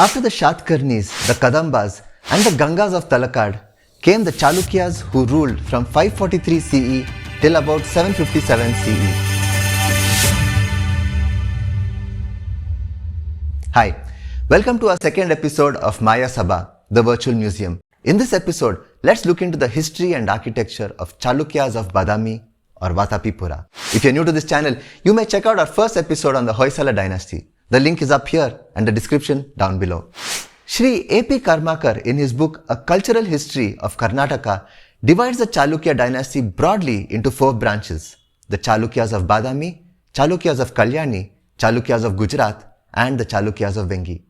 After the Shatkarnis, the Kadambas and the Gangas of Talakad came the Chalukyas who ruled from 543 CE till about 757 CE. Hi, welcome to our second episode of Maya Sabha, the virtual museum. In this episode, let's look into the history and architecture of Chalukyas of Badami or Vatapipura. If you're new to this channel, you may check out our first episode on the Hoysala dynasty. The link is up here and the description down below. Shri A.P. Karmakar, in his book A Cultural History of Karnataka, divides the Chalukya dynasty broadly into four branches: the Chalukyas of Badami, Chalukyas of Kalyani, Chalukyas of Gujarat, and the Chalukyas of Vengi.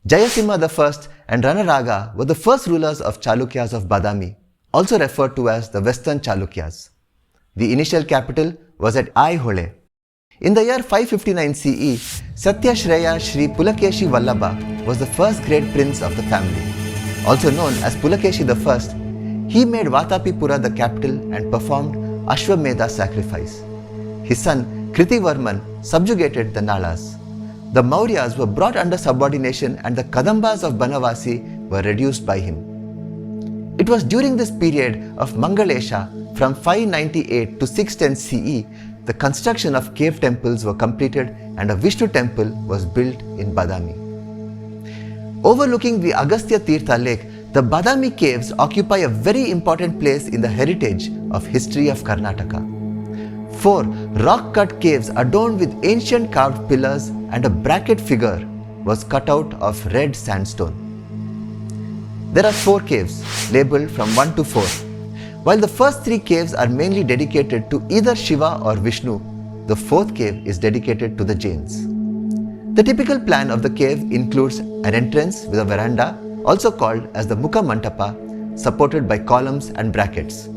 Jayasimha I and Ranaraga were the first rulers of Chalukyas of Badami, also referred to as the Western Chalukyas. The initial capital was at Aihole. In the year 559 CE, Satya Shreya Shri Pulakeshi Vallabha was the first great prince of the family. Also known as Pulakeshi I, he made Vatapipura the capital and performed Ashwamedha sacrifice. His son Kritivarman subjugated the Nalas. The Mauryas were brought under subordination and the Kadambas of Banavasi were reduced by him. It was during this period of Mangalesha from 598 to 610 CE the construction of cave temples were completed and a Vishnu temple was built in Badami. Overlooking the Agastya Tirtha lake, the Badami Caves occupy a very important place in the heritage of history of Karnataka. 4 rock-cut caves adorned with ancient carved pillars and a bracket figure was cut out of red sandstone. There are 4 caves labelled from 1 to 4. While the first 3 caves are mainly dedicated to either Shiva or Vishnu, the 4th cave is dedicated to the Jains. The typical plan of the cave includes an entrance with a veranda, also called as the Mukha Mantapa, supported by columns and brackets.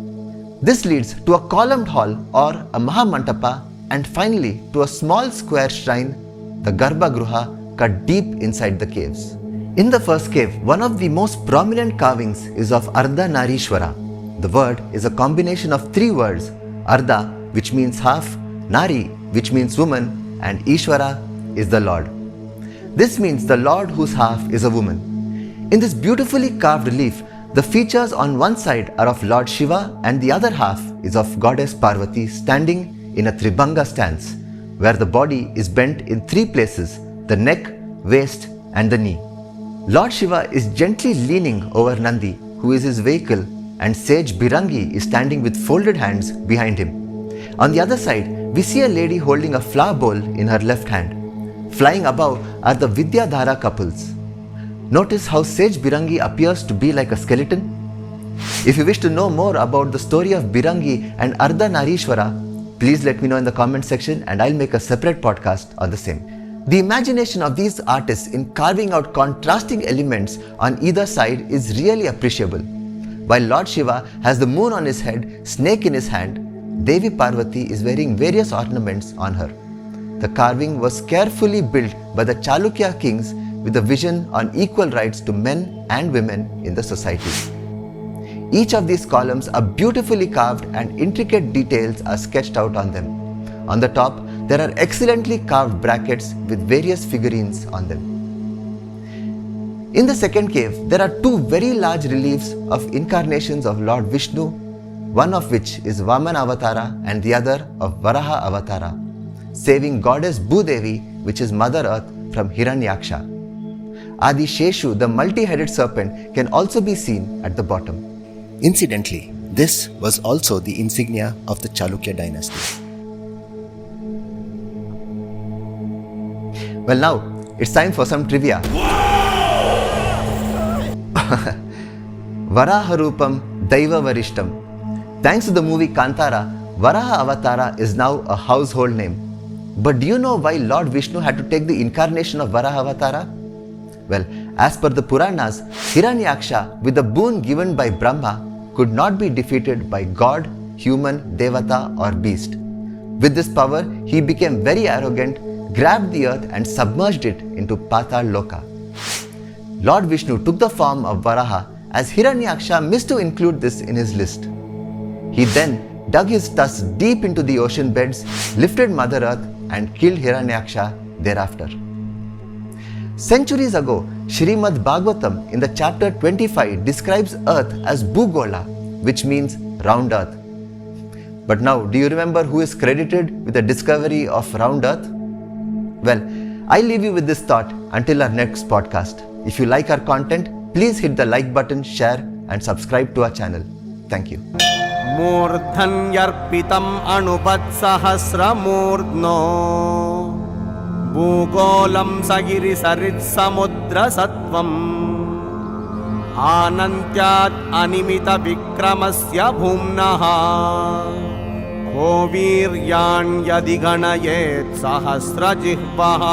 This leads to a columned hall or a Mahamantapa, and finally to a small square shrine, the Garbha Gruha, cut deep inside the caves. In the first cave, one of the most prominent carvings is of Ardha Nishara. The word is a combination of 3 words: Ardha, which means half, Nari, which means woman, and Ishvara is the Lord. This means the Lord whose half is a woman. In this beautifully carved relief, the features on one side are of Lord Shiva and the other half is of Goddess Parvati standing in a Tribhanga stance, where the body is bent in 3 places: the neck, waist, and the knee. Lord Shiva is gently leaning over Nandi, who is his vehicle, and sage Birangi is standing with folded hands behind him. On the other side, we see a lady holding a flower bowl in her left hand. Flying above are the Vidyadhara couples. Notice how sage Birangi appears to be like a skeleton? If you wish to know more about the story of Birangi and Ardha Narishwara, please let me know in the comment section and I'll make a separate podcast on the same. The imagination of these artists in carving out contrasting elements on either side is really appreciable. While Lord Shiva has the moon on his head, snake in his hand, Devi Parvati is wearing various ornaments on her. The carving was carefully built by the Chalukya kings with a vision on equal rights to men and women in the society. Each of these columns are beautifully carved and intricate details are sketched out on them. On the top, there are excellently carved brackets with various figurines on them. In the second cave, there are 2 very large reliefs of incarnations of Lord Vishnu, one of which is Vamana Avatara and the other of Varaha Avatara, saving goddess Bhudevi, which is Mother Earth, from Hiranyaksha. Adi Sheshu, the multi-headed serpent, can also be seen at the bottom. Incidentally, this was also the insignia of the Chalukya dynasty. Well, now it's time for some trivia. Varaharupam Daiva Varishtam. Thanks to the movie Kantara, Varaha Avatara is now a household name. But do you know why Lord Vishnu had to take the incarnation of Varaha Avatara? Well, as per the Puranas, Hiranyaksha, with the boon given by Brahma, could not be defeated by god, human, devata or beast. With this power, he became very arrogant, grabbed the earth and submerged it into Patal Loka. Lord Vishnu took the form of Varaha as Hiranyaksha missed to include this in his list. He then dug his tusks deep into the ocean beds, lifted Mother Earth and killed Hiranyaksha thereafter. Centuries ago, Srimad Bhagavatam in the chapter 25 describes Earth as Bhugola, which means round Earth. But now, do you remember who is credited with the discovery of round Earth? Well, I leave you with this thought until our next podcast. If you like our content, please hit the like button, share and subscribe to our channel. Thank you. मूर्धन्यर्पितम् अणुपत्सहस्रमूर्ध्नो भूगोलं सगिरिसरित्समुद्रसत्त्वम् आनन्त्यात् अनिमितविक्रमस्य भूम्नः को वीर्याण्यधिगणयेत् सहस्रजिह्वः।